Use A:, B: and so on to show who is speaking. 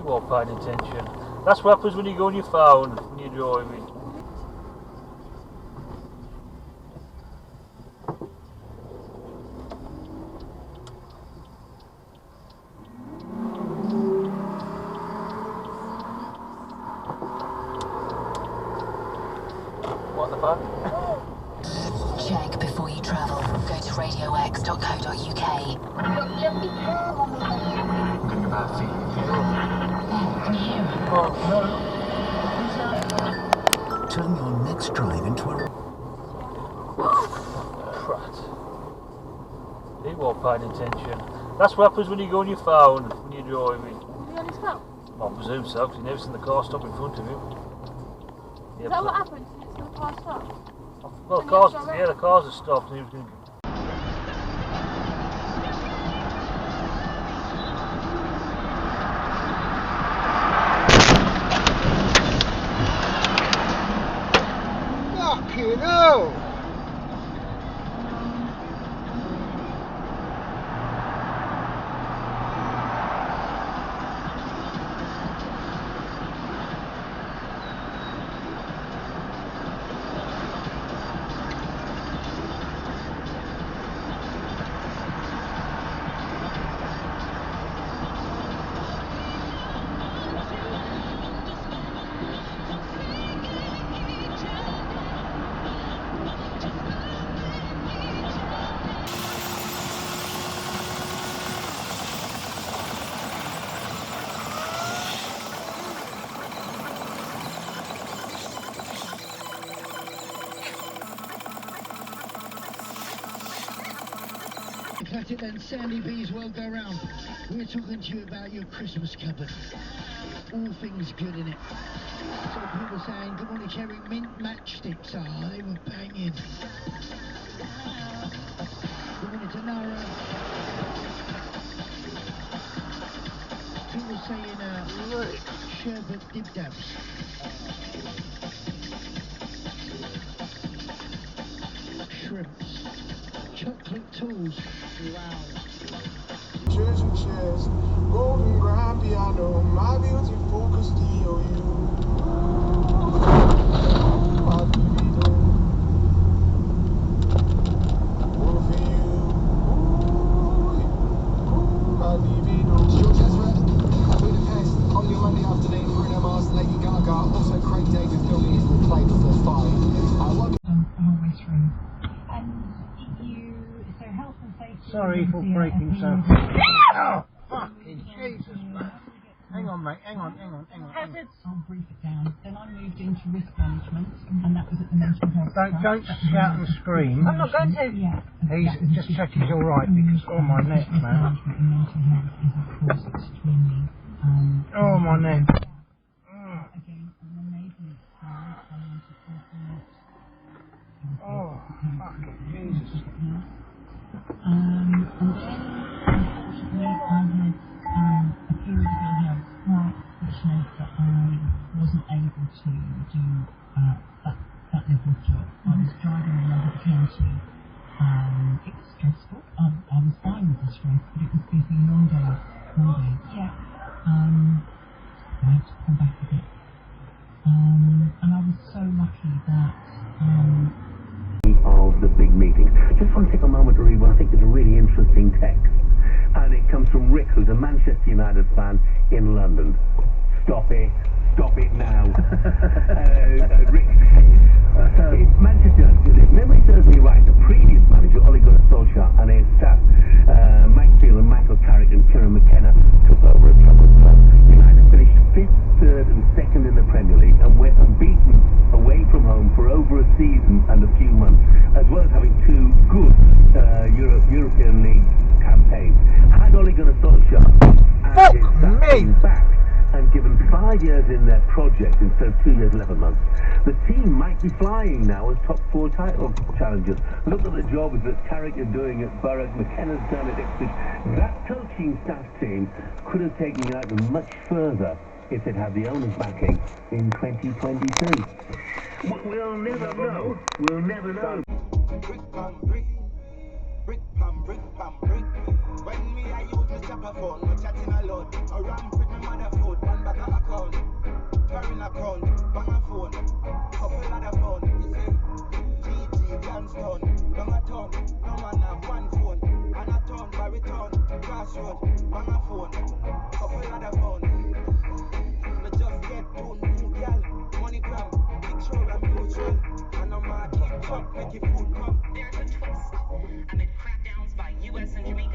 A: won't paying attention. That's what happens when you go on your phone when you're driving. What the fuck?
B: Check before you travel. Go to radiox.co.uk.
C: Think about feet.
B: Can you hear him?
A: Oh,
C: Turn your next drive into a...
A: prat. He won't paying attention. That's what happens when you go on your phone when you're driving.
D: Is he on his phone?
A: I presume so, because he never seen the car stop in front of him.
D: Is that what happens? It's the car stop?
A: Well, the cars have stopped and he was going to...
E: Fucking hell!
F: Classic then, Sandy B's World Go Round. We're talking to you about your Christmas cupboard. All things good in it. So people saying, good morning Cherry, mint matchsticks. Ah, they were banging. Good morning to Nara. People saying, sherbet dib dabs. Shrimps. Chocolate tools. Wow.
E: Chairs and chairs, golden grand piano, my beautiful Castillo, you. My libido, all for you. My libido.
G: George Ezra, Budapest on your Monday afternoon. Bruno Mars, Lady Gaga, also Craig David filming it will play before 5.
H: Halfway through.
I: Sorry for breaking so. Oh, fucking Jesus, man. Hang on, mate. Hang on.
H: I'll brief it down. Then I moved into risk management, and that was at the mental health.
I: Don't shout and scream.
D: I'm not going to.
H: Yeah.
I: He's just checking he's all right because my neck, man.
H: Management and mental health is of course extremely.
I: My neck.
H: Again, an amazing experience.
I: Oh, fucking Jesus.
H: And then, unfortunately, I had a period of ill health, which meant that I wasn't able to do that level of job. I was driving all over the county. It was stressful. I was fine with the stress, but it was busy, long days. Yeah. I had to pull back a bit. And I was so lucky that
J: of the big meetings. Just want to take a moment to read what I think is a really interesting text. And it comes from Rick, who's a Manchester United fan in London. Stop it now. Rick, Manchester United, if memory serves me right, the previous manager, Ole Gunnar Solskjaer, and his staff, Mike Steele and Michael Carrick and Kieran McKenna, took over as troubled club. United finished 5th, 3rd and 2nd in the Premier League and went unbeaten away from home for over a season and a few months, as well as having 2 good European League campaigns. Had Ole Gunnar Solskjaer and his staff been back and given 5 years in their project instead of 2 years 11 months, the team might be flying now as top 4 title challengers. Look at the jobs that Carrick is doing at Borough, McKenna's done at Ipswich. That coaching staff team could have taken United much further if it had the owners backing in 2022. We'll never know. We'll never know.
E: Brick pam brick, brick pam brick pam brick. When me I use my stepper phone, me chatting a lot. Around with me
G: my mother food, one bag of account. Carrying a crown, bang a phone, couple of the phone. You see, GG, Johnstone, bang a ton, no man have one phone. And a ton, by return, crossroad, bang a phone, couple of the phone. Me just get two new gal, money gram, picture and mutual. And I'm a keep truck, make your food come.
K: There's a twist amid crackdowns by US and Jamaica.